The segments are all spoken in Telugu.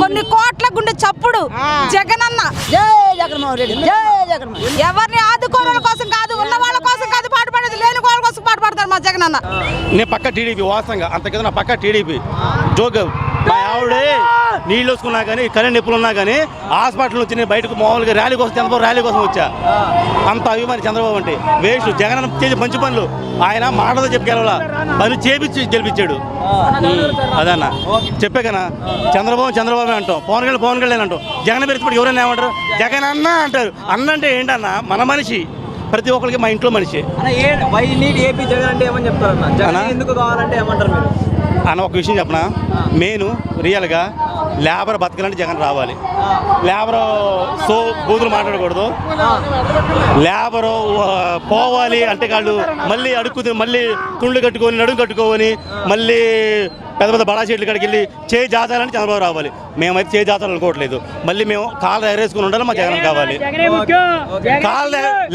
కొన్ని కోట్ల గుండె చప్పుడు జగనన్న. జై జగన్మోహన్ రెడ్డి, జై జగన్మోహన్. ఎవరిని ఆదుకోవడం కోసం కాదు, ఉన్న వాళ్ళ కోసం కాదు పాటుపడేది, లేని వాళ్ళ కోసం పాటుపడతారు మా జగనన్న. నేను పక్క టీడీపీ వాస్తవంగా అంత కదా, నా పక్క టీడీపీ జోక్. మా ఆవిడే నీళ్ళు వేసుకున్నా కానీ కరెంట్ నొప్పులు ఉన్నా కానీ హాస్పిటల్ వచ్చి నేను బయటకు మామూలుగా ర్యాలీ కోసం చంద్రబాబు ర్యాలీ కోసం వచ్చా. అంత అభిమాని చంద్రబాబు అంటే వేస్ట్. జగన్ చేసే మంచి పనులు ఆయన మాటతో చెప్పి గెలవాలా, పనులు చేపించి గెలిపించాడు. అదన్నా చెప్పే కన్నా చంద్రబాబు అంటాం, పవన్ కళ్యాణ్ అంటాం. జగన్ పెరిగిపోయి ఎవరైనా ఏమంటారు? జగన్ అన్న అంటారు. అన్న అంటే ఏంటన్నా? మన మనిషి, ప్రతి ఒక్కరికి మా ఇంట్లో మనిషి అన్న. ఒక విషయం చెప్పనా, మెయిన్ రియల్గా లేబర్ బతకాలంటే జగన్ రావాలి. లేబరు బూతులు మాట్లాడకూడదు. లేబరు పోవాలి అంటే వాళ్ళు మళ్ళీ అడుక్కుని మళ్ళీ తుండ్లు కట్టుకొని నడుము కట్టుకొని మళ్ళీ పెద్ద పెద్ద బడా చెట్లు కాడికి వెళ్ళి చేయి జాతాలని చంద్రబాబు రావాలి. మేమైతే చేయి జాతాలు అనుకోవట్లేదు. మళ్ళీ మేము కాళ్ళు ఎరేసుకుని ఉండాలి, మా జగన్ కావాలి.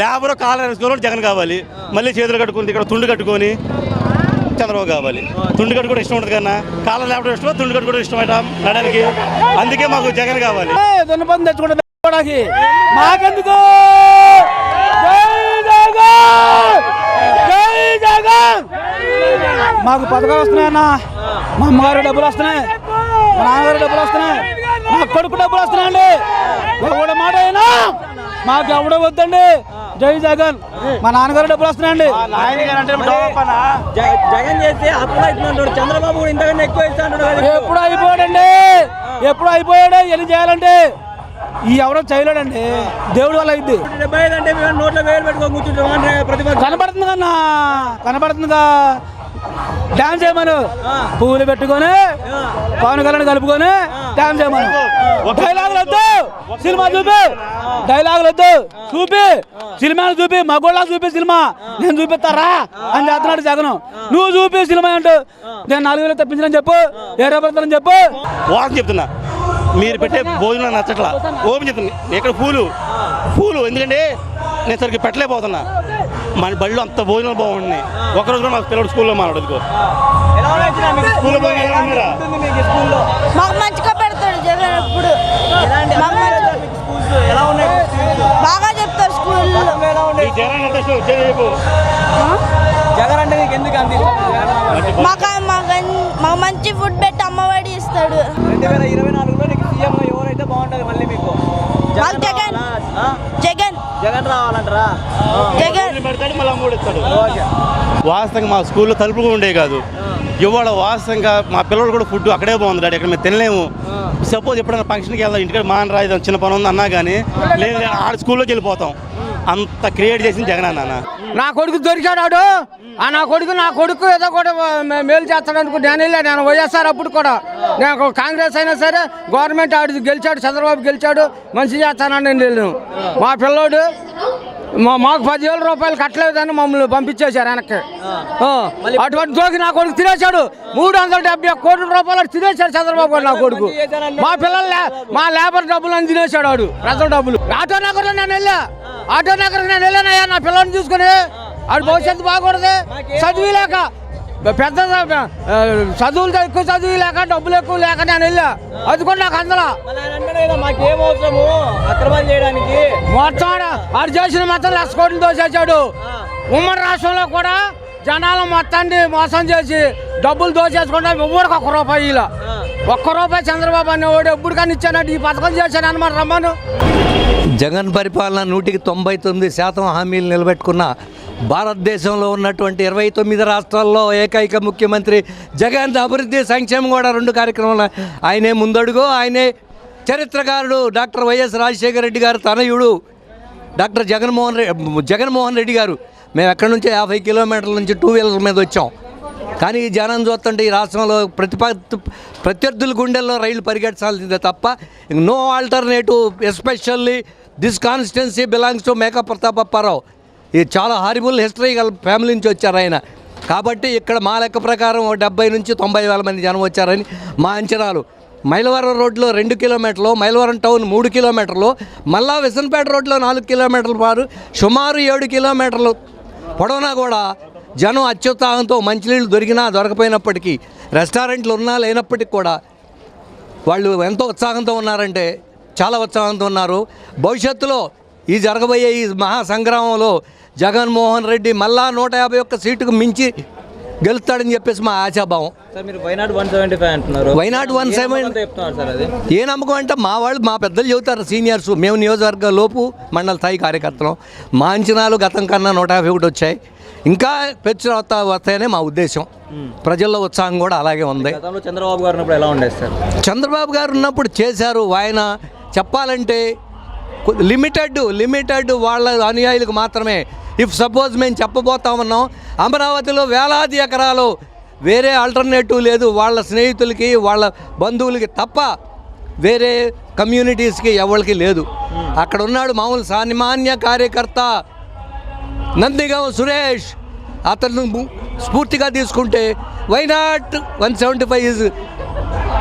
లేబరు కాళ్ళు ఎరేసుకుని జగన్ కావాలి. మళ్ళీ చేతులు కట్టుకుని ఇక్కడ తుండు కట్టుకొని చంద్రబాబు కావాలి. తుండు కట్టు కూడా ఇష్టం ఉంటుంది కన్నా, కాళ్ళ లేపడం ఇష్టం, తుండు కట్టు కూడా ఇష్టం నడడానికి. అందుకే మాకు జగన్ కావాలి. మాకెందుకు మాకు పథకాలు వస్తున్నాయన్నా, మా అమ్మగారు డబ్బులు వస్తున్నాయి, మా నాన్నగారు డబ్బులు వస్తున్నాయి, మా కొడుకు డబ్బులు వస్తున్నాయండి. ఎవడ మాట అయినా మాకు ఎవడ వద్దండి. జై జగన్. మా నాన్నగారు డబ్బులు వస్తున్నాయండి. జగన్ చేస్తే అప్పుడు చంద్రబాబు కూడా ఇంతకన్నా ఎక్కువ ఇస్తాడు. ఎప్పుడు అయిపోయాడండి, ఎప్పుడు అయిపోయాడు. ఎన్ని చేయాలంటే ఈ ఎవరో చేయలేడండి, దేవుడు వల్ల అయింది. 75 అంటే నోట్లో వేలు పెట్టుకొని కూర్చుంటాం. కనపడుతుంది కన్నా, కనపడుతుందిగా. డాన్స్ చేయమను, పువ్వులు పెట్టుకొని పవన్ కళ్యాణ్ కలుపుకొని డాన్స్ చేయమను. డైలాగులు వద్దు, సినిమా చూపి. డైలాగులు వద్దు, చూపి సినిమాను చూపి. మగోళ్ళ చూపి సినిమా, నేను చూపిస్తారా అని చేస్తున్నాడు జగన్. నువ్వు చూపి సినిమా అంటూ నేను 4,000 తప్పించిన చెప్పు, ఏ రూపాయలు చెప్పు. వాసన చెప్తున్నా, మీరు పెట్టే భోజనం నచ్చట్లా. ఓపెన్ చెప్తున్నా, ఇక్కడ పూలు ఎందుకంటే నేను సరిగ్గా పెట్టలేకపోతున్నా. మన బళ్ళు అంత భోజనం బాగుంటున్నాయి. ఒకరోజు కూడా మాకు పిల్లడు స్కూల్లో మాట్లాడు మాకు మంచిగా పెడతాడు జగన్. ఎప్పుడు బాగా చెప్తారు స్కూల్లో. జగన్ అంటే నీకు ఎందుకు అంది? మాకు మంచి ఫుడ్ పెట్టి అమ్మఒడి ఇస్తాడు. 2024లో నీకు సీఎం ఎవరైతే బాగుంటుంది మళ్ళీ మీకు? జగన్ రావాలంటారా? వాస్తవంగా మా స్కూల్లో తలుపులు కూడా ఉండేవి కాదు. ఇవాళ వాస్తవంగా మా పిల్లలు కూడా ఫుడ్ అక్కడే బాగుంది డాడీ, ఇక్కడ మేము తినలేము. సపోజ్ ఎప్పుడైనా ఫంక్షన్కి వెళ్దాం, ఇంటికి మానరా చిన్న పని ఉంది అన్నా కానీ లేదు ఆడ స్కూల్లోకి వెళ్ళిపోతాం. అంత క్రియేట్ చేసింది జగన్ అన్న. నా కొడుకు దొరికాడు. నా కొడుకు ఏదో కూడా మేలు చేస్తాడు అనుకో. నేను వైఎస్ఆర్ అప్పుడు కూడా నేను కాంగ్రెస్ అయినా సరే గవర్నమెంట్ ఆడు గెలిచాడు, చంద్రబాబు గెలిచాడు, మంచి చేస్తానని నేను. మా పిల్లోడు మాకు 10,000 రూపాయలు కట్టలేదని మమ్మల్ని పంపించేశారు వెనక్కి. అటువంటి జోకి నా కొడుకు తినేశాడు. 370 కోట్ల రూపాయలు తినేశాడు చంద్రబాబు గారు నా కొడుకు. మా పిల్లలు మా లేబర్ డబ్బులు అని తినేశాడు వాడు, ప్రజల డబ్బులు. ఆటో నగర్లో నేను వెళ్ళానయ్యా నా పిల్లల్ని చూసుకుని. ఆడు భవిష్యత్తు బాగూడదు, చదివిలేక పెద్ద చదువులు ఎక్కువ చదివిలేక డబ్బులు ఎక్కువ లేక నేను వెళ్ళా. అది కూడా నాకు అందలా మాకేమవసరము అక్రమాలు చేయడానికి. మొత్తం ఆడు చేసిన మొత్తం 1,00,000 కోట్లు దోసేసాడు. ఉమ్మడి రాష్ట్రంలో కూడా జనాలు మొత్తాన్ని మోసం చేసి డబ్బులు దోచేసుకుంటే ఎవరికి ఒక్క రూపాయి చంద్రబాబు అనేవాడు ఎప్పుడు కానీ ఇచ్చానంటే ఈ పథకం చేశాను అనమాట. రమ్మను. జగన్ పరిపాలన 199% హామీలు నిలబెట్టుకున్న భారతదేశంలో ఉన్నటువంటి 29 రాష్ట్రాల్లో ఏకైక ముఖ్యమంత్రి జగన్. అభివృద్ధి సంక్షేమం కూడా 2 కార్యక్రమాలు ఆయనే ముందడుగు. ఆయనే చరిత్రకారుడు డాక్టర్ వైఎస్ రాజశేఖర రెడ్డి గారు తనయుడు డాక్టర్ జగన్మోహన్ రెడ్డి గారు. మేము ఎక్కడి నుంచి 50 కిలోమీటర్ల నుంచి 2 వీలర్ మీద వచ్చాం. కానీ ఈ జనం చూస్తుంటే ఈ రాష్ట్రంలో ప్రత్యర్థుల గుండెల్లో రైలు పరిగెట్టాల్సిందే తప్ప no alternative. Especially this constituency belongs to Mekapati Pratap Apparao. ఇది చాలా హారిబుల్ హిస్టరీ గల ఫ్యామిలీ నుంచి వచ్చారు ఆయన. కాబట్టి ఇక్కడ మా లెక్క ప్రకారం 70 నుంచి 90 వేల మంది జనం వచ్చారని మా అంచనాలు. మైలవరం రోడ్లో 2 కిలోమీటర్లు, మైలవరం టౌన్ 3 కిలోమీటర్లు, మళ్ళా విసన్పేట రోడ్లో 4 కిలోమీటర్ల పారు సుమారు 7 కిలోమీటర్లు పొడవునా కూడా జనం అత్యుత్సాహంతో మంచినీళ్ళు దొరికినా దొరకపోయినప్పటికీ రెస్టారెంట్లు ఉన్నా లేనప్పటికీ కూడా వాళ్ళు ఎంతో ఉత్సాహంతో ఉన్నారంటే చాలా ఉత్సాహంతో ఉన్నారు. భవిష్యత్తులో ఈ జరగబోయే ఈ మహాసంగ్రామంలో జగన్మోహన్ రెడ్డి మళ్ళా 151 సీటుకు మించి గెలుస్తాడని చెప్పేసి మా ఆశాభావం. సార్ మీరు వైనాట్ 175 అంటున్నారు. వైనాట్ 175 చెప్తున్నారు సార్ అది ఏ నమ్మకం అంటే మా వాళ్ళు మా పెద్దలు చెబుతారు, సీనియర్స్. మేము నియోజకవర్గ లోపు మండల స్థాయి కార్యకర్తలం. మా అంచనాలు గతం కన్నా 151 వచ్చాయి. ఇంకా పెంచు వస్తాయనే మా ఉద్దేశం. ప్రజల్లో ఉత్సాహం కూడా అలాగే ఉంది. గతంలో చంద్రబాబు గారు ఉన్నప్పుడు ఎలా ఉండేది సార్? చంద్రబాబు గారు ఉన్నప్పుడు చేశారు. ఆయన చెప్పాలంటే లిమిటెడ్ వాళ్ళ అనుయాయులకు మాత్రమే. ఇఫ్ సపోజ్ మేము చెప్పబోతా ఉన్నాం, అమరావతిలో వేలాది ఎకరాలు వేరే ఆల్టర్నేటివ్ లేదు. వాళ్ళ స్నేహితులకి వాళ్ళ బంధువులకి తప్ప వేరే కమ్యూనిటీస్కి ఎవరికి లేదు. అక్కడ ఉన్నాడు మామూలు సామాన్య కార్యకర్త నందిగాం సురేష్. అతను స్ఫూర్తిగా తీసుకుంటే వైనాట్ 175 ఈజ్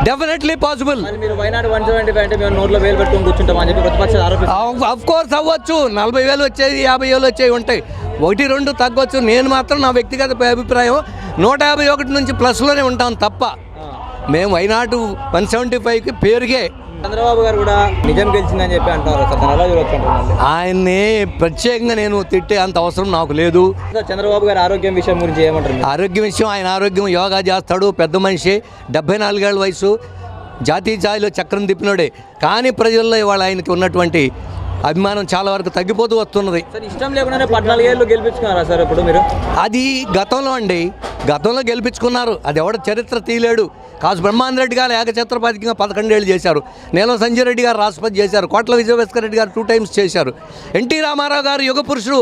డెఫినెట్లీ పాసిబుల్. మీరు వైనాట్ 175 అంటే మేము నోట్లో వేలు పెట్టుకొని కూర్చుంటామని చెప్పి ప్రతిపక్షాలు ఆరోపిస్తారు. అఫ్ కోర్స్ అవ్వచ్చు. 40,000 వచ్చేది, 50,000 వచ్చేవి ఉంటాయి. 1-2 తగ్గవచ్చు. నేను మాత్రం నా వ్యక్తిగత అభిప్రాయం 151 నుంచి ప్లస్లోనే ఉంటాం తప్ప మేము వైనాట్ 175కి పేరుగే. చంద్రబాబు గారు కూడా నిజం గెలిచిందని చెప్పి అంటారు సార్, దాన్ని ఎలా చూడొచ్చు? ఆయన్ని ప్రత్యేకంగా నేను తిట్టే అంత అవసరం నాకు లేదు. చంద్రబాబు గారి ఆరోగ్యం విషయం గురించి ఏమంటారు? ఆరోగ్యం విషయం, ఆయన ఆరోగ్యం, యోగా చేస్తాడు, పెద్ద మనిషి, 74 ఏళ్ళ వయసు, జాతీయ స్థాయిలో చక్రం తిప్పినోడే. కానీ ప్రజల్లో ఇవాళ ఆయనకి ఉన్నటువంటి అభిమానం చాలా వరకు తగ్గిపోతూ వస్తున్నది. సార్ ఇష్టం లేకుండానే 14 ఏళ్ళు గెలిపించుకున్నారా సార్ ఇప్పుడు మీరు? అది గతంలో గెలిపించుకున్నారు. అది ఎవడ చరిత్ర తీయలేడు. కాసు బ్రహ్మానంద రెడ్డి గారు ఏకఛత్రపాతికంగా 11 ఏళ్ళు చేశారు. నీలం సంజయ్ రెడ్డి గారు రాష్ట్రపతి చేశారు. కోట్ల విజయభాస్కర్ రెడ్డి గారు 2 times చేశారు. ఎన్టీ రామారావు గారు యుగ పురుషుడు,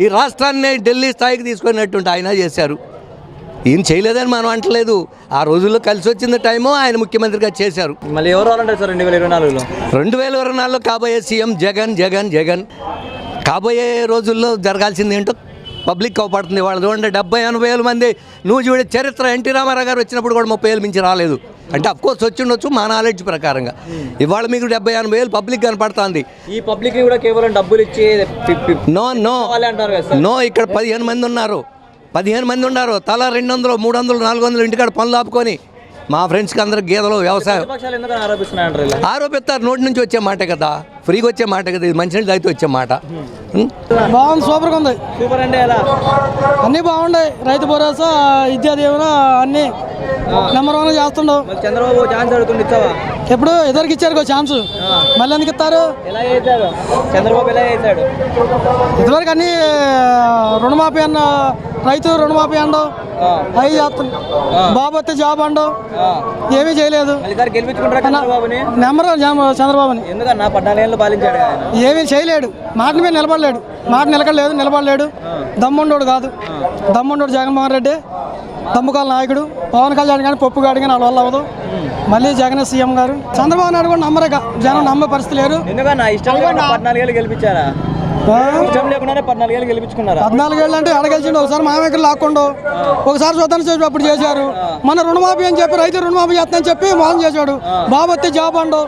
ఈ రాష్ట్రాన్ని ఢిల్లీ స్థాయికి తీసుకున్నటువంటి ఆయన చేశారు. ఈయన చేయలేదని మనం అంటలేదు. ఆ రోజుల్లో కలిసి వచ్చిన టైము ఆయన ముఖ్యమంత్రిగా చేశారు. మళ్ళీ ఎవరు రావాలంటారు సార్ 2024లో? 2024లో కాబోయే సీఎం జగన్. కాబోయే రోజుల్లో జరగాల్సింది ఏంటో పబ్లిక్ అవపడుతుంది. వాళ్ళు చూడండి 70-80 వేల మంది. నువ్వు చూడే చరిత్ర, ఎన్టీ రామారావు గారు వచ్చినప్పుడు కూడా 30 వేలు మించి రాలేదు. అంటే అఫ్కోర్స్ వచ్చిండొచ్చు మా నాలెడ్జ్ ప్రకారంగా. ఇవాళ మీకు 70-80 వేలు పబ్లిక్ కనపడుతుంది. ఈ పబ్లిక్ కూడా కేవలం డబ్బులు ఇచ్చి నో ఇక్కడ 15 మంది ఉన్నారు. 15 మంది ఉన్నారు. తలా 200, 300, 400 ఇంటికాడ పనులు ఆపుకొని మా ఫ్రెండ్స్కి అందరికి గేదెలు వ్యవసాయం ఆరోపిస్తారు. నోటి నుంచి వచ్చే మాటే కదా, ఫ్రీగా వచ్చే మాట కదా, ఇది మంచినీళ్ళు తాగితే వచ్చే మాట. బాగుంది, సూపర్గా ఉంది. సూపర్ అంటే ఎలా? అన్నీ బాగున్నాయి. రైతు భరోసా, విద్యా దీవెన అన్నీ నెంబర్ 1 చేస్తుండవు. చంద్రబాబు ఛాన్స్ అడుగుతుంది, ఇస్తావా? ఎప్పుడు ఎదురికి ఇచ్చారు ఛాన్స్, మళ్ళీ ఎందుకు ఇస్తారు? ఎలా చేశారు చంద్రబాబు? ఎలా చేశాడు? ఇదివరకు అన్నీ రుణమాఫీ అన్న, రైతు రుణమాఫీ అండవు, అవి చేస్తుంది. బాబు వస్తే జాబ్ అండవు, ఏమీ చేయలేదు. నెంబర్ చంద్రబాబుని ఎందుకన్నా 14 ఏళ్ళు పాలించాడు, ఏమీ చేయలేడు. మాట మీద నిలబడలేడు. మాట నిలబడలేడు. దమ్ముండోడు కాదు. దమ్ముండోడు జగన్మోహన్ రెడ్డి, దమ్ముకాల నాయకుడు. పవన్ కళ్యాణ్ కానీ పప్పుగాడు కానీ వాళ్ళ వల్ల అవ్వదు. మళ్ళీ జగన్ సీఎం గారు. చంద్రబాబు నాయుడు కూడా నమ్మరేక, జనం నమ్మే పరిస్థితి లేరు. ఎందుకన్నా ఇష్టం 14 ఏళ్ళు గెలిపించారా? ఇష్టం లేకుండానే 14 ఏళ్ళు గెలిపించుకున్నారా? 14 ఏళ్ళు అంటే అడగలిసిండు. ఒకసారి మామయ్య లాక్కుండా, ఒకసారి స్వతంత్ర చేసి అప్పుడు చేశారు. మన రుణమాఫీ అని చెప్పి, రైతు రుణమాఫీ చేస్తానని చెప్పి మోసం చేశాడు. బాబు వస్తే జాబ్ అండు,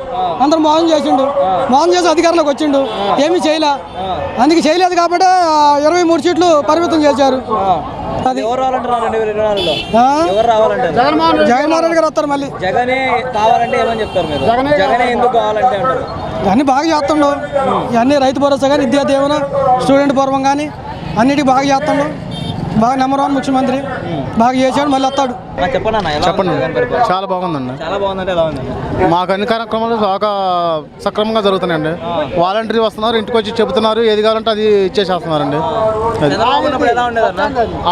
అందరూ మోసం చేసిండు. మోసం చేసి అధికారంలోకి వచ్చిండు, ఏమీ చేయలే. అందుకే చేయలేదు కాబట్టి 23 సీట్లు పరిమితం చేశారు. అది జగన్మోహన్ రెడ్డి గారు వస్తారు. మళ్ళీ జగనే కావాలంటే ఏమని చెప్తారు మీరు? జగనే ఎందుకు కావాలంటే అంటారు? అన్నీ బాగా చేస్తుండవు. ఇవన్నీ రైతు భరోసా కానీ, విద్యా దీవెన, స్టూడెంట్ పూర్వం కానీ అన్నిటికీ బాగా చేస్తుండవు. బాగా నెంబర్ 1 ముఖ్యమంత్రి, బాగా చేశాడు, మళ్ళీ వస్తాడు. చెప్పండి. చాలా బాగుందండి. చాలా బాగుందంటే ఎలా ఉందండి? మాకు అన్ని కార్యక్రమాలు బాగా సక్రమంగా జరుగుతున్నాయండి. వాలంటీర్ వస్తున్నారు, ఇంటికి వచ్చి చెబుతున్నారు, ఏది కావాలంటే అది ఇచ్చేసేస్తున్నారండి.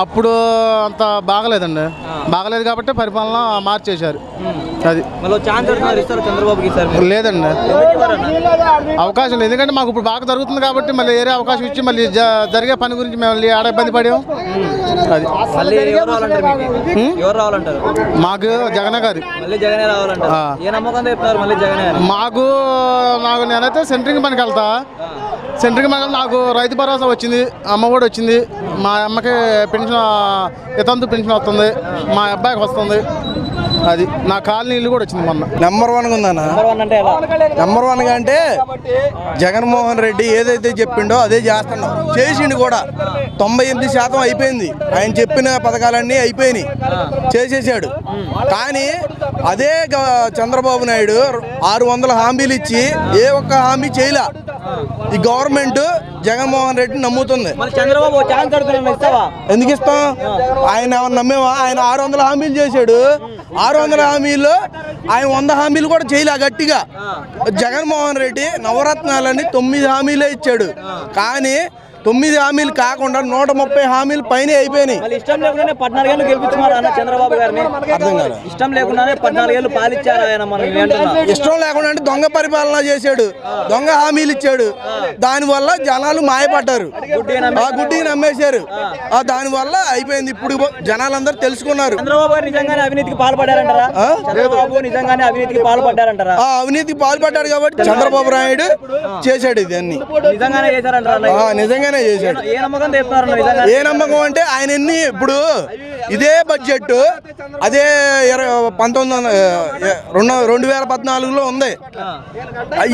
అప్పుడు అంత బాగలేదండి. బాగలేదు కాబట్టి పరిపాలన మార్చేశారు. అది లేదండి, అవకాశం లేదు. ఎందుకంటే మాకు ఇప్పుడు బాగా జరుగుతుంది కాబట్టి మళ్ళీ వేరే అవకాశం ఇచ్చి మళ్ళీ జరిగే పని గురించి మేము మళ్ళీ ఆడ ఇబ్బంది పడాం. అది మాకు జగనే గారి నాకు నేనైతే సెంట్రింగ్ పనికి వెళ్తా. సెంట్రింగ్ పనికి నాకు రైతు భరోసా వచ్చింది, అమ్మ కూడా వచ్చింది. మా అమ్మకి పెన్షన్, ఇతంతు పెన్షన్ వస్తుంది, మా అబ్బాయికి వస్తుంది. అది నా కాలనీ ఇల్లు కూడా వచ్చింది మొన్న. నెంబర్ 1 ఉందన్న. నెంబర్ 1 అంటే జగన్మోహన్ రెడ్డి ఏదైతే చెప్పిండో అదే చేస్తున్నాం, చేసిండు కూడా. 98% అయిపోయింది. ఆయన చెప్పిన పథకాలన్నీ అయిపోయినాయి, చేసేసాడు. కానీ అదే చంద్రబాబు నాయుడు 600 హామీలు ఇచ్చి ఏ ఒక్క హామీ చేయలే. ఈ గవర్నమెంట్ జగన్మోహన్ రెడ్డిని నమ్ముతుంది. మరి చంద్రబాబు ఛాన్స్ అడుగుతున్నా ఇస్తావా? ఎందుకు ఇస్తాం? ఆయన ఏమన్నా నమ్మేవా? ఆయన 600 హామీలు చేశాడు. 600 హామీలు ఆయన 100 హామీలు కూడా చేయలే గట్టిగా. జగన్మోహన్ రెడ్డి నవరత్నాలని 9 హామీలే ఇచ్చాడు. కానీ 9 హామీలు కాకుండా 130 హామీలు పైన అయిపోయినాయి. ఇష్టం లేకుండానే 14 ఏళ్ళు గెలిపించుకున్నారు అన్న చంద్రబాబు గారిని. అర్థం కాదు. ఇష్టం లేకుండానే 14 ఏళ్ళు పాలిచ్చారు ఆయన. మనం ఇష్టం లేకుండా అంటే దొంగ పరిపాలన చేశాడు, దొంగ హామీలు ఇచ్చాడు. దానివల్ల జనాలు మాయపడ్డారు, ఆ గుడ్డిని నమ్మేశారు. దానివల్ల అయిపోయింది. ఇప్పుడు జనాలందరూ తెలుసుకున్నారు. చంద్రబాబు గారు నిజంగానే అవినీతికి పాల్పడ్డారంటారా? చంద్రబాబు నిజంగానే అవినీతికి పాల్పడ్డారంటారా? అవినీతికి పాల్పడ్డాడు కాబట్టి చంద్రబాబు నాయుడు చేశాడు ఇది అన్ని. నిజంగానే చేశారంటారా? నిజంగానే చేశాడు. ఏ నమ్మకం తెస్తున్నారు? ఏ నమ్మకం అంటే ఆయన ఎన్ని ఇప్పుడు ఇదే బడ్జెట్ అదే 2014లో ఉంది.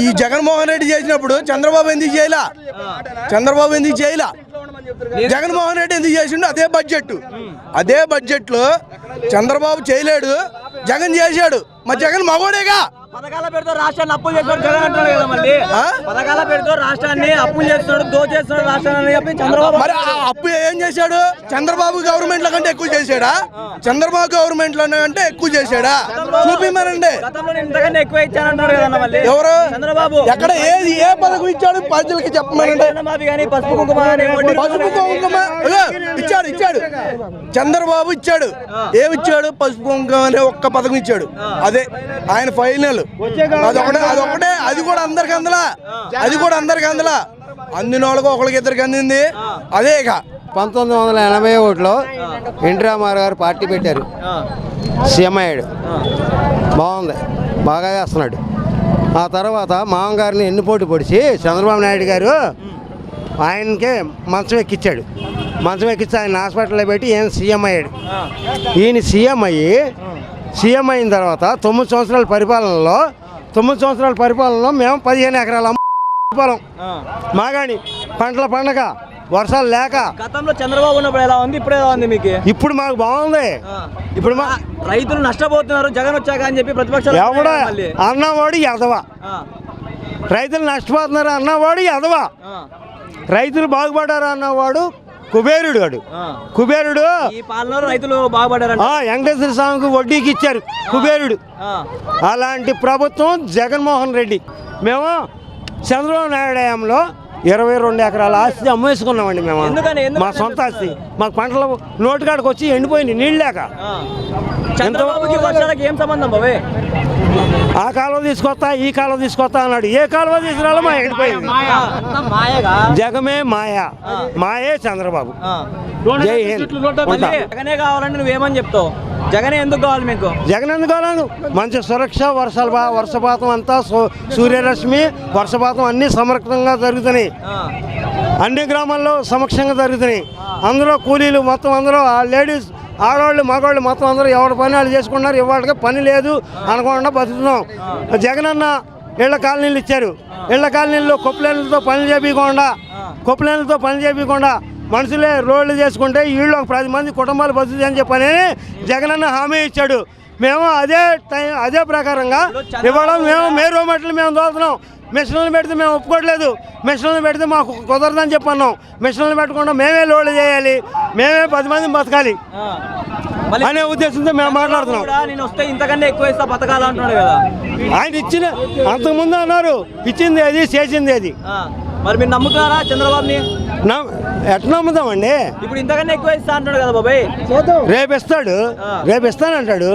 ఈ జగన్మోహన్ రెడ్డి చేసినప్పుడు చంద్రబాబు ఎందుకు చేయలా? చంద్రబాబు ఎందుకు చేయలా? జగన్మోహన్ రెడ్డి ఎందుకు చేసిండు? అదే బడ్జెట్ లో చంద్రబాబు చేయలేడు, జగన్ చేశాడు. మరి జగన్ మగోడేగా. పథకాల పేరుతో రాష్ట్రాన్ని అప్పులు చేస్తున్నాడు జగన్ అంటున్నాడు కదా. మళ్ళీ పథకాల పేరుతో రాష్ట్రాన్ని అప్పులు చేస్తున్నాడు, దోచేస్తున్నాడు రాష్ట్రాన్ని చెప్పి చంద్రబాబు. మరి ఆ అప్పు ఏం చేశాడు? చంద్రబాబు గవర్నమెంట్ లో కంటే ఎక్కువ చేశాడా? చంద్రబాబు గవర్నమెంట్ లో అంటే ఎక్కువ చేశాడా? చూపిమనండి. గతంలో ఇంతకన్నా ఎక్కువ ఇచ్చానంటారు కదా. మళ్ళీ ఎవరు? చంద్రబాబు. ఎక్కడ ఏ పథకం ఇచ్చాడు? ప్రజలకి చెప్పమనండి. కానీ పసుపు కుంకుమ ఇచ్చాడు. చంద్రబాబు ఇచ్చాడు. ఏమిచ్చాడు? పసుపు కుంకుమ అనే ఒక్క పథకం ఇచ్చాడు. అదే ఆయన ఫైనల్. అదొకటే. అది కూడా అందరికి అందలా. అందిన వాళ్ళకు ఒకరికి ఇద్దరికి అందింది. అదే ఇక 1981లో ఎన్టీ రామారావు గారు పార్టీ పెట్టారు, సీఎం అయ్యాడు. బాగుంది, బాగా చేస్తున్నాడు. ఆ తర్వాత మామగారిని ఎన్నిపోటు పొడిచి చంద్రబాబు నాయుడు గారు ఆయనకే మంచం ఎక్కించాడు. ఆయన హాస్పిటల్లో పెట్టి ఈయన సీఎం అయ్యాడు. ఈయన సీఎం అయిన తర్వాత 9 సంవత్సరాల పరిపాలనలో మేము 15 ఎకరాల పొలం మాగాని పంటల పండగ, వర్షాలు లేక. గతంలో చంద్రబాబు ఉన్నప్పుడు ఎలా ఉంది, ఇప్పుడు ఎలా ఉంది మీకు? ఇప్పుడు మాకు బాగుంది. ఇప్పుడు మా రైతులు నష్టపోతున్నారు జగన్ వచ్చాక అని చెప్పి ప్రతిపక్షాలు. ఎవడ అన్నవాడు ఎదవా, రైతులు నష్టపోతున్నారు అన్నవాడు ఎదవా, రైతులు బాగుపడ్డారు అన్నవాడు కుబేరుడు. ఈ పాలనలో రైతులు బాగుపడ్డారు. వెంకటేశ్వర స్వామికి వడ్డీకి ఇచ్చారు కుబేరుడు. అలాంటి ప్రభుత్వం జగన్మోహన్ రెడ్డి. మేము చంద్రబాబు నాయుడు హయాంలో 22 ఎకరాల ఆస్తి అమ్మేసుకున్నామండి మేము. మా సొంత ఆస్తి. మాకు పంటలు నోటికాడికి వచ్చి ఎండిపోయింది నీళ్ళు లేక. ఏం సంబంధం బాబే? ఆ కాలువ తీసుకొస్తా, ఈ కాలువ తీసుకొస్తా అన్నాడు. ఏ కాలువ తీసుకురాలో మా ఎండిపోయింది. జగమే మాయే చంద్రబాబు. జై హింద్. జగనే కావాలంటే నువ్వేమని చెప్తావు? జగనే ఎందుకు కావాలి మీకు? జగన్ ఎందుకు కావాలి? మంచి సురక్ష, వర్షపాతం అంతా సూర్యరశ్మి, వర్షపాతం అన్ని సమగ్రంగా జరుగుతున్నాయి. అన్ని గ్రామాల్లో సమక్షంగా జరుగుతున్నాయి. అందులో కూలీలు మొత్తం అందరూ లేడీస్, ఆడవాళ్ళు, మగవాళ్ళు మొత్తం అందరూ ఎవరి పని వాళ్ళు చేసుకున్నారు. ఇవాళకి పని లేదు అనకుండా బతుకుతున్నాం. జగనన్న ఇళ్ల కాలనీలు ఇచ్చారు. ఇళ్ల కాలనీల్లో కొప్పులేళ్ళతో పని చేపించకుండా మనుషులే రోడ్లు చేసుకుంటే వీళ్ళు ఒక 10 మంది కుటుంబాలు బతుకుతాయి అని చెప్పని జగనన్న హామీ ఇచ్చాడు. మేము అదే ప్రకారంగా ఇవాళ మేము మేరో మట్టలు మేము తోలుతున్నాం. మిషన్లు పెడితే మేము ఒప్పుకోవట్లేదు. మిషన్లు పెడితే మాకు కుదరదని చెప్పన్నాం. మిషన్లు పెట్టకుండా మేమే లోడ్లు చేయాలి, మేమే 10 మంది బతకాలి అనే ఉద్దేశంతో మేము మాట్లాడుతున్నాం. నేను వస్తే ఇంతకన్నా ఎక్కువ ఇస్తా పథకాలు అంటున్నాడు కదా. ఆయన ఇచ్చిన అంతకుముందు అన్నారు, ఇచ్చింది అది, చేసింది అది. మరి మీరు నమ్ముతున్నారా చంద్రబాబుని? ఎట్లా నమ్ముతామండి? ఇప్పుడు ఇంతకన్నా ఎక్కువ ఇస్తా అంటున్నాడు కదా బాబాయ్. రేపు ఇస్తానంటాడు.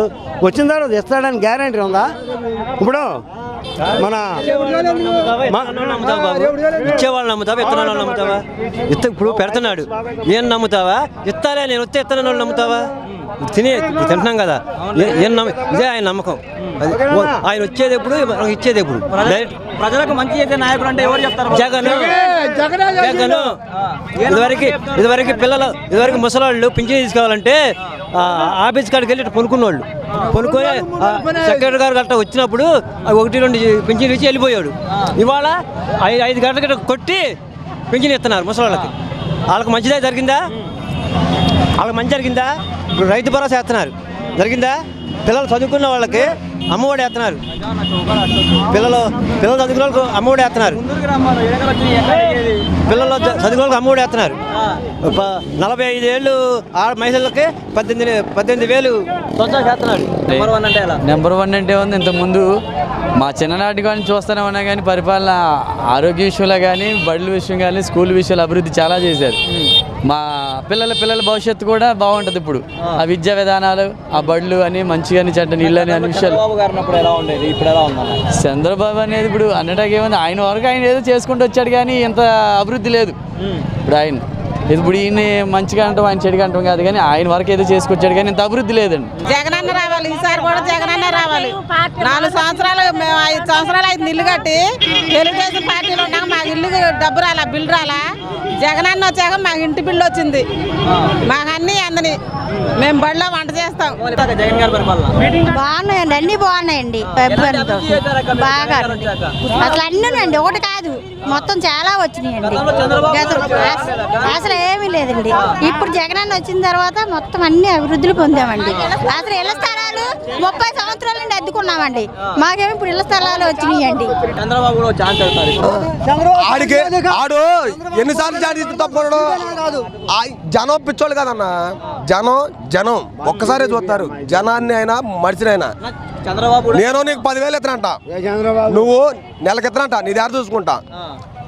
వచ్చిన తర్వాత ఇస్తాడని గ్యారంటీ ఉందా? ఇప్పుడు మన ఇచ్చేవాళ్ళు నమ్ముతావా, ఇత్తనాలు నమ్ముతావా? ఇప్పుడు పెడుతున్నాడు, ఏం నమ్ముతావా? ఇస్తాలే నేను వస్తే ఇత్తనాలు నమ్ముతావా? తింటున్నాం కదా, ఇదే ఆయన నమ్మకం. ఆయన వచ్చేది ఎప్పుడు, ఇచ్చేది ఎప్పుడు. ప్రజలకు మంచి చేసే నాయకుడు అంటే ఎవరు చెప్తారు? జగన్. ఇదివరకు ముసలాళ్ళు పింఛన్ తీసుకోవాలంటే ఆఫీస్ కాడికి వెళ్ళి పొనుకున్నోళ్ళు పొనుకొని సెక్రటరీ గారు గట్రా వచ్చినప్పుడు 1-2 పింఛన్ ఇచ్చి వెళ్ళిపోయాడు. ఇవాళ 5 గంటల కొట్టి పింఛన్ ఇస్తున్నారు ముసలాళ్ళకి. వాళ్ళకి మంచిదే జరిగిందా? ఇప్పుడు రైతు భరోసా వేస్తున్నారు, జరిగిందా? పిల్లలు చదువుకున్న వాళ్ళకి అమ్మఒడి వేస్తున్నారు. పిల్లలు చదువుకున్న వాళ్ళకి అమ్మఒడి వేస్తున్నారు. పిల్లలు చదువుకున్న వాళ్ళకి అమ్మఒడి వేస్తున్నారు. 45 ఏళ్ళు మహిళలకి 18,000 సంవత్సరాలు చేస్తున్నాడు. నెంబర్ 1 అంటే ఉంది. ఇంతకుముందు మా చిన్ననాటి కానీ చూస్తూనే ఉన్నా కానీ పరిపాలన ఆరోగ్య విషయంలో కానీ బడుల విషయం కానీ స్కూల్ విషయాలు అభివృద్ధి చాలా చేశారు. మా పిల్లల భవిష్యత్తు కూడా బాగుంటుంది. ఇప్పుడు ఆ విద్యా విధానాలు ఆ బడులు అని మంచిగా చెడ్డ నీళ్ళు అని అన్ని విషయాలు. చంద్రబాబు అనేది ఇప్పుడు అన్నటానికి ఏముంది, ఆయన వరకు ఆయన ఏదో చేసుకుంటూ వచ్చాడు కానీ ఇంత అభివృద్ధి లేదు. ఇప్పుడు ఆయన ఇప్పుడు ఈయన మంచిగా అంటాం ఆయన చెడుగా అంటాం కాదు కానీ ఆయన వరకు ఏదో చేసుకొచ్చాడు కానీ ఇంత అభివృద్ధి లేదండి. జగనన్న రావాలి, ఈసారి కూడా జగనన్న రావాలి. 4 సంవత్సరాలు మేము 5 సంవత్సరాలు అయితే ఇల్లు కట్టి తెలుగుదేశం పార్టీలో ఉన్నాక మాకు ఇల్లు డబ్బు రాలా, బిల్లు రాలా. జగనన్న వచ్చాక మాకు ఇంటి బిల్లు వచ్చింది. మాకు అన్నీ అందని మేము బడిలో వంట చేస్తాం. బాగున్నాయండి, అన్ని బాగున్నాయండి. బాగా అసలు అన్నీనండి, ఒకటి కాదు మొత్తం చాలా వచ్చినాయండి. అసలు ఏమీ లేదండి. ఇప్పుడు జగనన్న వచ్చిన తర్వాత మొత్తం అన్ని అభివృద్ధులు పొందామండి. అసలు ఇళ్ల స్థలాలు 30 సంవత్సరాల నుండి అద్దుకున్నామండి. మాకేమో ఇప్పుడు ఇళ్ల స్థలాలు వచ్చినాయండి. ఆడు ఎన్నిసార్లు ఛాన్స్ తప్పడు. జనం పిచ్చోళ్ళు కదన్నా, జనం ఒక్కసారి చూస్తారు జనాన్ని అయినా మనిషినైనా. నేను నీకు 10,000 ఎత్తనంట, నువ్వు నెలకి ఎత్తనంట, నీ దగ్గర చూసుకుంటా.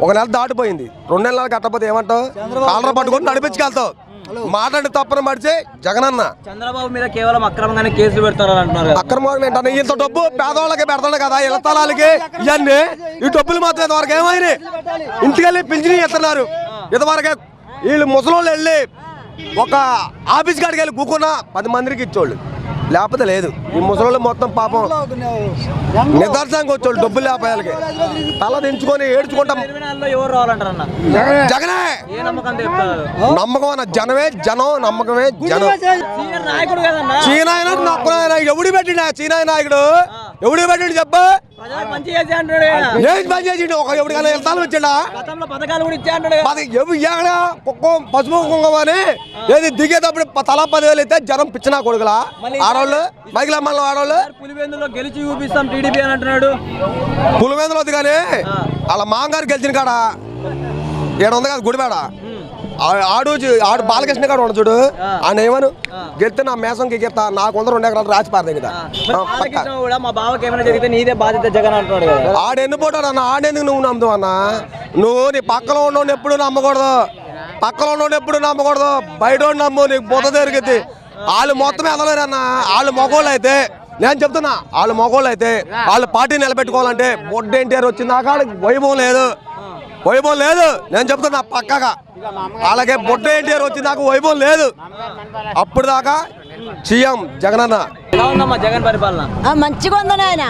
1 నెల దాటిపోయింది, 2 నెలలు కట్టకపోతే ఏమంటావు? కాలర పట్టుకొని నడిపించుకెళ్తావు. మాట్లాడి తప్పని మడిచి జగనన్న. చంద్రబాబు మీద కేవలం అక్రమంగానే కేసులు పెడతారని అంటున్నారు. అక్రమం ఏంటంటే ఇంత డబ్బు పేదవాళ్ళకి పెడతాడు కదా, ఇళ్ల స్థలాలకి ఇవన్నీ. ఈ డబ్బులు మాత్రం ఇంతవరకు ఏమైనా ఇంటికెళ్ళి పింఛని ఇస్తున్నారు. ఇంతవరకే వీళ్ళు ముసలోళ్ళు వెళ్ళి ఒక ఆఫీస్ కాడికి వెళ్ళి కూకున్నా 10 మందికి ఇచ్చోళ్ళు, లేకపోతే లేదు. ఈ ముసలోళ్ళు మొత్తం పాపం నిదర్శనంగా వచ్చేవాళ్ళు డబ్బులు లేపాయాలకి తల దించుకొని ఏడ్చుకుంటాం. జగనే నమ్మకం అన్న, జనం నమ్మకమే జనం. చీనాయన ఎవడు పెట్టిండు? చీనాయ నాయకుడు ఎవడు పెట్టిండు చెప్పు? ఏం పని చేసిండు? ఒక ఎవరికైనా వెళ్తాను వచ్చాడా? పసుపు కుంకుమ అని ఏది దిగేటప్పుడు తలా 10,000 అయితే జనం పిచ్చినా కొడుకులా. ఆడవాళ్ళు మైకిల మళ్ళీ ఆడవాళ్ళు పులివెందులో గెలిచి చూపిస్తాం టీడీపీ అని అంటున్నాడు. పులివెందులో వద్దు కానీ వాళ్ళ మామగారు గెలిచిన కాడ ఏడు ఉంది కదా గుడిబేడ, ఆడు బాలకృష్ణ గారు ఉండు చూడు. ఆయన ఏమను గెలితే నా మేసం గెలుతా, నాకు 2 ఎకరాలు రాసి పారదే కదా. ఆడెన్ను పోతాడు అన్న, ఆడేందుకు నువ్వు నమ్ముతావు అన్న? నువ్వు నీ పక్కలో ఉన్నోడిని ఎప్పుడు నమ్మకూడదు, పక్కలో ఉన్నోడిని ఎప్పుడు నమ్మకూడదు. బయట నమ్ము, నీకు బుద్ధ జరిగింది. వాళ్ళు మొత్తం ఎదలేరు అన్న. వాళ్ళు మగోళ్ళు అయితే, నేను చెప్తున్నా, వాళ్ళు మగోళ్ళు అయితే వాళ్ళు పార్టీ నిలబెట్టుకోవాలంటే బొడ్డ ఎన్టీఆర్ వచ్చిందాక వైభవం లేదు. నేను చెప్తున్నా పక్కగా అలాగే బొడ్డ ఎన్టీఆర్ వచ్చిందాక వైభవం లేదు. అప్పుడు దాకా సీఎం జగనన్న. జగన్ పరిపాలన మంచిగా ఉంది నాయన,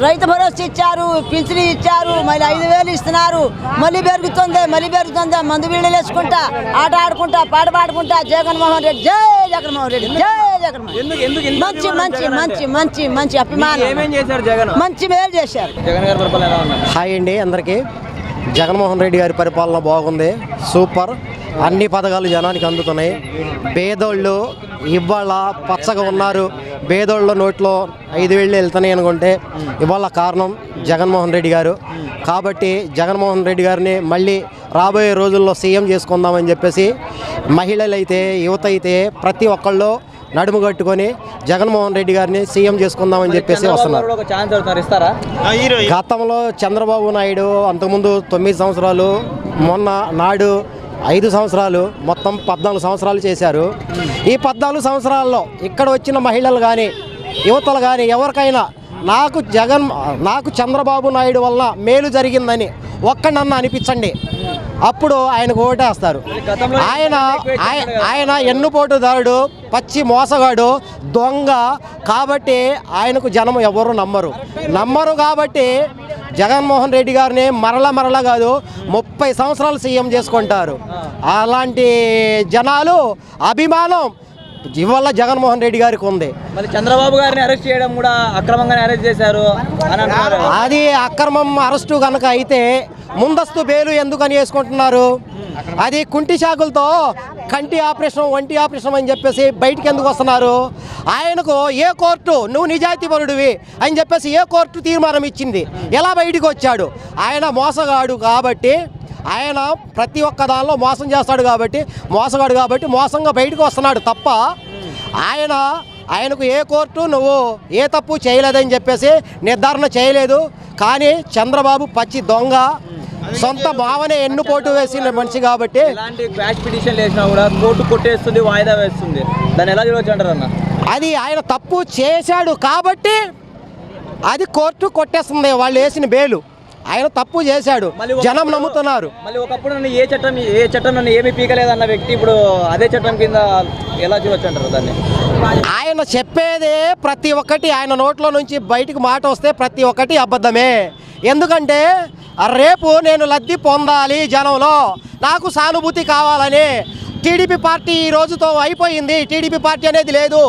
రైతు భరోసా ఇచ్చారు, పింఛను ఇచ్చారు, మళ్ళీ 5,000 ఇస్తున్నారు. మళ్ళీ పెరుగుతుంది. మందు వీళ్ళు వేసుకుంటా, ఆట ఆడుకుంటా, పాట పాడుకుంటా, జగన్మోహన్ రెడ్డి జై జగన్మోహన్ రెడ్డి జై జగన్మోహన్. మంచి అభిమానం, మంచి మేలు చేశారు. హాయ్ అండి అందరికీ. జగన్మోహన్ రెడ్డి గారి పరిపాలన బాగుంది, సూపర్. అన్ని పథకాలు జనానికి అందుతున్నాయి. పేదోళ్ళు ఇవాళ పచ్చగా ఉన్నారు. పేదోళ్ళ నోట్లో 5,000 వెళ్తున్నాయి అనుకుంటే ఇవాళ కారణం జగన్మోహన్ రెడ్డి గారు. కాబట్టి జగన్మోహన్ రెడ్డి గారిని మళ్ళీ రాబోయే రోజుల్లో సీఎం చేసుకుందామని చెప్పేసి మహిళలైతే, యువత అయితే ప్రతి ఒక్కళ్ళు నడుము కట్టుకొని జగన్మోహన్ రెడ్డి గారిని సీఎం చేసుకుందామని చెప్పేసి వస్తున్నారు. గతంలో చంద్రబాబు నాయుడు అంతకుముందు 9 సంవత్సరాలు, మొన్న నాడు 5 సంవత్సరాలు, మొత్తం 14 సంవత్సరాలు చేశారు. ఈ 14 సంవత్సరాల్లో ఇక్కడ వచ్చిన మహిళలు కానీ, యువతలు కానీ ఎవరికైనా నాకు చంద్రబాబు నాయుడు వల్ల మేలు జరిగిందని ఒక్కడన్నా అనిపించండి, అప్పుడు ఆయనకు ఓటేస్తారు. ఆయన ఎన్నుపోటుదారుడు, పచ్చి మోసగాడు, దొంగ. కాబట్టి ఆయనకు జనం ఎవరు నమ్మరు. కాబట్టి జగన్మోహన్ రెడ్డి గారిని మరలా కాదు 30 సంవత్సరాలు సీఎం చేసుకుంటారు. అలాంటి జనాలు అభిమానం ఇవాళ జగన్మోహన్ రెడ్డి గారికి ఉంది. మళ్ళీ చంద్రబాబు గారిని అరెస్ట్ చేయడం కూడా అక్రమంగానే అరెస్ట్ చేశారు అని అంటున్నారు. అది అక్రమం అరెస్టు కనుక అయితే ముందస్తు బెయిల్ ఎందుకని వేసుకుంటున్నారు? అది కుంటి శాకులతో కంటి ఆపరేషన్ వంటి ఆపరేషన్ అని చెప్పేసి బయటికి ఎందుకు వస్తున్నారు? ఆయనకు ఏ కోర్టు నువ్వు నిజాయితీపరుడివి అని చెప్పేసి ఏ కోర్టు తీర్మానం ఇచ్చింది? ఎలా బయటికి వచ్చాడు? ఆయన మోసగాడు కాబట్టి, ఆయన ప్రతి ఒక్క దానిలో మోసం చేస్తాడు కాబట్టి, మోసగాడు కాబట్టి మోసంగా బయటకు వస్తున్నాడు తప్ప ఆయనకు ఏ కోర్టు నువ్వు ఏ తప్పు చేయలేదని చెప్పేసి నిర్ధారణ చేయలేదు. కానీ చంద్రబాబు పచ్చి దొంగ, సొంత భావనే ఎన్నుపోటు వేసిన మనిషి కాబట్టి ఇలాంటి క్వాష్ పిటిషన్ వేసినా కూడా కోర్టు కొట్టేస్తుంది, వాయిదా వేస్తుంది. దాన్ని ఎలా చూడవచ్చు అంటారన్న? అది ఆయన తప్పు చేశాడు కాబట్టి అది కోర్టు కొట్టేస్తుంది. వాళ్ళు వేసిన బెయిలు ఆయన తప్పు చేశాడు, జనం నమ్ముతున్నారు. మళ్ళీ ఒకప్పుడు నన్ను ఏ చట్టం నన్ను ఏమీ పీకలేదన్న వ్యక్తి ఇప్పుడు అదే చట్టం కింద ఎలా చూడొచ్చు అంటారు దాన్ని? ఆయన చెప్పేదే ప్రతి ఒక్కటి, ఆయన నోట్లో నుంచి బయటికి మాట వస్తే ప్రతి ఒక్కటి అబద్ధమే. ఎందుకంటే రేపు నేను లబ్ధి పొందాలి, జనంలో నాకు సానుభూతి కావాలని. టీడీపీ పార్టీ ఈ రోజుతో అయిపోయింది, టీడీపీ పార్టీ అనేది లేదు.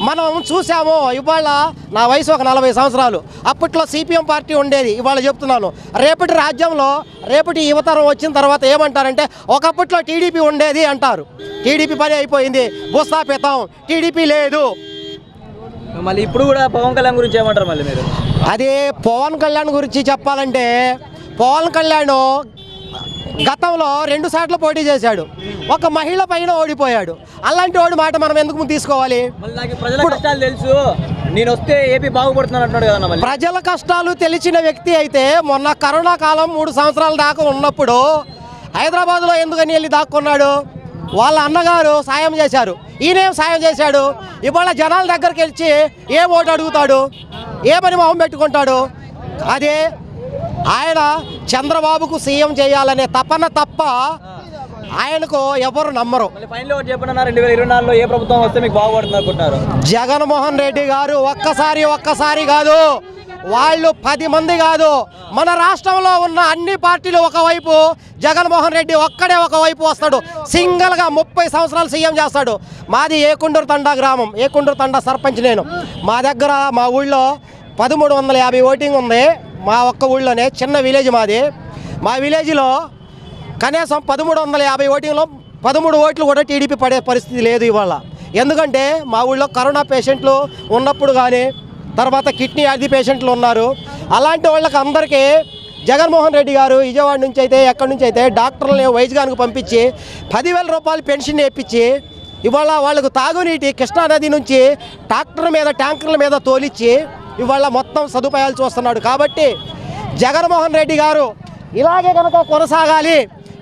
మనం చూసాము. ఇవాళ నా వయసు ఒక 40 సంవత్సరాలు. అప్పట్లో సిపిఎం పార్టీ ఉండేది. ఇవాళ చెప్తున్నాను, రేపటి రాజ్యంలో రేపటి యువతరం వచ్చిన తర్వాత ఏమంటారంటే ఒకప్పట్లో టీడీపీ ఉండేది అంటారు. టీడీపీ పని అయిపోయింది, భూస్థాపితం, టీడీపీ లేదు. మళ్ళీ ఇప్పుడు కూడా పవన్ కళ్యాణ్ గురించి ఏమంటారు మళ్ళీ మీరు? అదే పవన్ కళ్యాణ్ గురించి చెప్పాలంటే, పవన్ కళ్యాణ్ గతంలో 2 సార్లు పోటీ చేశాడు, ఒక మహిళ పైన ఓడిపోయాడు. అలాంటి వాడి మాట మనం ఎందుకు తీసుకోవాలి? నాకు ప్రజల కష్టాలు తెలుసు, నేను వస్తే ఏపీ బాగుపడుతున్నాను అంటున్నాడు కదా. ప్రజల కష్టాలు తెలిసిన వ్యక్తి అయితే మొన్న కరోనా కాలం 3 సంవత్సరాల దాకా ఉన్నప్పుడు హైదరాబాద్లో ఎందుకని వెళ్ళి దాక్కున్నాడు? వాళ్ళ అన్నగారు సాయం చేశారు, ఈయనేం సాయం చేశాడు? ఇవాళ జనాల దగ్గరికి వెళ్ళి ఏ ఓటు అడుగుతాడు? ఏ పని మొహం పెట్టుకుంటాడు? అదే ఆయన చంద్రబాబుకు సీఎం చేయాలనే తపన తప్ప ఆయనకు ఎవరు నమ్మరు. ఫైనల్ ఒకటి చెప్పండి, 2024లో ఏ ప్రభుత్వం వస్తే మీకు బాగుపడుతుంది అనుకుంటున్నారు? జగన్మోహన్ రెడ్డి గారు ఒక్కసారి కాదు, వాళ్ళు 10 మంది కాదు, మన రాష్ట్రంలో ఉన్న అన్ని పార్టీలు ఒకవైపు, జగన్మోహన్ రెడ్డి ఒక్కడే ఒకవైపు వస్తాడు. సింగిల్గా 30 సంవత్సరాలు సీఎం చేస్తాడు. మాది ఏకుండూరు తండా గ్రామం, ఏకుండూరు తండా సర్పంచ్ నేను. మా దగ్గర మా ఊళ్ళో 1350 ఓటింగ్ ఉంది. మా ఒక్క ఊళ్ళోనే, చిన్న విలేజ్ మాది. మా విలేజ్లో కనీసం 1350 ఓటింగ్లో 13 ఓట్లు కూడా టీడీపీ పడే పరిస్థితి లేదు ఇవాళ. ఎందుకంటే మా ఊళ్ళో కరోనా పేషెంట్లు ఉన్నప్పుడు కానీ, తర్వాత కిడ్నీ వ్యాధి పేషెంట్లు ఉన్నారు. అలాంటి వాళ్ళకి అందరికీ జగన్మోహన్ రెడ్డి గారు విజయవాడ నుంచి అయితే ఎక్కడి నుంచి అయితే డాక్టర్లని వైద్యానికి పంపించి 10,000 రూపాయలు పెన్షన్ ఇప్పించి ఇవాళ వాళ్ళకు తాగునీటి కృష్ణానది నుంచి ట్యాంకర్ల మీద తోలిచ్చి ఇవాళ మొత్తం సదుపాయాలు చూస్తున్నాడు. కాబట్టి జగన్మోహన్ రెడ్డి గారు ఇలాగే కనుక కొనసాగాలి,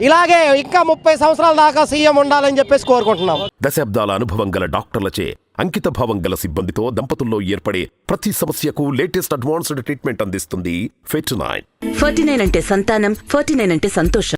ఇలాగే ఇంకా 30 సంవత్సరాల దాకా సీఎం ఉండాలని చెప్పేసి కోరుకుంటున్నాం. దశాబ్దాల అనుభవం గల డాక్టర్లచే, అంకిత భావం గల సిబ్బందితో దంపతుల్లో ఏర్పడే ప్రతి సమస్యకు లేటెస్ట్ అడ్వాన్స్డ్ ట్రీట్మెంట్ అందిస్తుంది 49. 49 అంటే సంతానం, 49 అంటే సంతోషం.